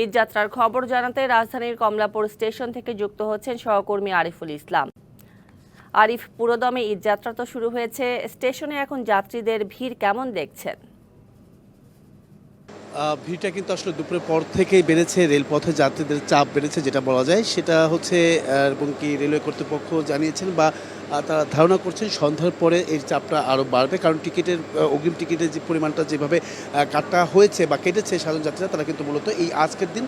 ঈদযাত্রার খবর জানাতে রাজধানীর কমলাপুর স্টেশন থেকে যুক্ত হচ্ছেন সহকর্মী আরিফুল ইসলাম। আরিফ, পুরোদমে ঈদযাত্রা তো শুরু হয়েছে, স্টেশনে এখন যাত্রীদের ভিড় কেমন দেখছেন? ভিড়টা কিন্তু আসলে দুপুরের পর থেকেই বেড়েছে, রেলপথে যাত্রীদের চাপ বেড়েছে যেটা বলা যায়, সেটা হচ্ছে এবং কি রেলওয়ে কর্তৃপক্ষ জানিয়েছেন বা তারা ধারণা করছেন সন্ধ্যার পরে এই চাপটা আরও বাড়বে, কারণ টিকিটের অগ্রিম টিকিটের যে পরিমাণটা যেভাবে কাটা হয়েছে বা কেটেছে সাধারণ যাত্রীরা, তারা কিন্তু মূলত এই আজকের দিন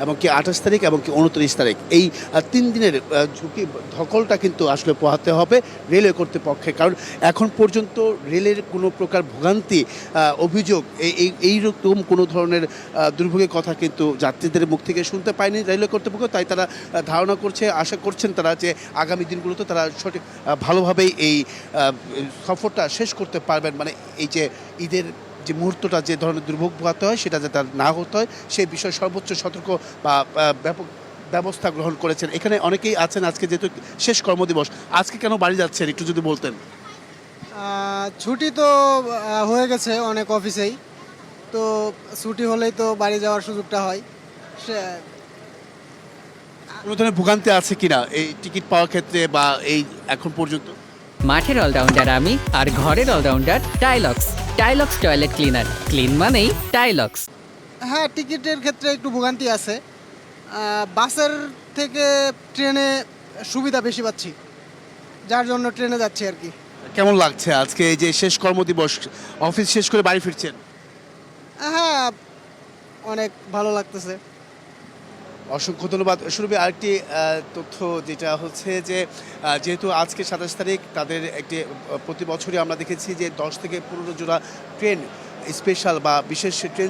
এবং কি 28 তারিখ এবং কি 29 তারিখ এই 3 দিনের ঝুঁকি ধকলটা কিন্তু আসলে পোহাতে হবে রেলওয়ে কর্তৃপক্ষে, কারণ এখন পর্যন্ত রেলের কোনো প্রকার ভোগান্তি অভিযোগ এইরকম কোনো ধরনের দুর্ভোগের কথা কিন্তু যাত্রীদের মুখ থেকে শুনতে পায়নি রেলওয়ে কর্তৃপক্ষ। তাই তারা ধারণা করছে, আশা করছেন তারা যে আগামী দিনগুলোতে তারা সঠিক ভালোভাবেই এই সফরটা শেষ করতে পারবেন, মানে এই যে ঈদের যে মুহূর্তটা যে ধরনের দুর্ভোগ পোহাতে হয় সেটা যাতে না হতে হয় সেই বিষয়ে সর্বোচ্চ সতর্ক বা ব্যাপক ব্যবস্থা গ্রহণ করেছেন। এখানে অনেকেই আছেন, আজকে যেহেতু শেষ কর্মদিবস, আজকে কেন বাড়ি যাচ্ছেন একটু যদি বলতেন। ছুটি তো হয়ে গেছে অনেক অফিসেই, তো ছুটি হলেই তো বাড়ি যাওয়ার সুযোগটা হয়। কোনো ধরনের ভোগান্তি আছে কিনা এই টিকিট পাওয়ার ক্ষেত্রে বা এই এখন পর্যন্ত? মাঠের অলরাউন্ডার আমি, আর ঘরের allrounder Tylox. Tylox toilet cleaner, clean মানেই টাইলক্স। হ্যাঁ, টিকিটের ক্ষেত্রে একটু ভোগান্তি আছে। বাসের থেকে ট্রেনে সুবিধা বেশি পাচ্ছি, যার জন্য ট্রেনে যাচ্ছি আর কি। কেমন লাগছে আজকে এই যে শেষ কর্মদিবস, অফিস শেষ করে বাড়ি ফিরছেন? হ্যাঁ, অনেক ভালো লাগতেছে। অসংখ্য ধন্যবাদ। শুরুবে আরেকটি তথ্য যেটা হচ্ছে যে যেহেতু আজকে 27 তারিখ, তাদের একটি প্রতি বছরই আমরা দেখেছি যে 10 থেকে 15 জোড়া ট্রেন স্পেশাল বা বিশেষ ট্রেন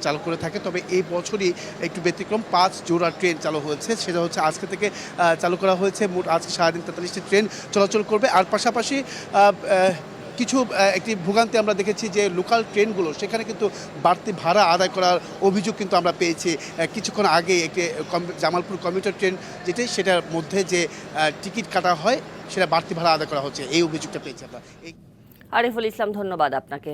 চালু করে থাকে, তবে এই বছরই একটু ব্যতিক্রম, 5 জোড়া ট্রেন চালু হয়েছে। সেটা হচ্ছে আজকে থেকে চালু করা হয়েছে। মোট আজকে সারাদিন 43টি ট্রেন চলাচল করবে। আর পাশাপাশি কিছু একটি ভোগান্তি আমরা দেখেছি যে লোকাল ট্রেনগুলো, সেখানে কিন্তু বাড়তি ভাড়া আদায় করার অভিযোগ কিন্তু আমরা পেয়েছি। কিছুক্ষণ আগে একটি জামালপুর কমিউটার ট্রেন যেটি, সেটার মধ্যে যে টিকিট কাটা হয় সেটা বাড়তি ভাড়া আদায় করা হচ্ছে, এই অভিযোগটা পেয়েছি আমরা। আরিফুল ইসলাম, ধন্যবাদ আপনাকে।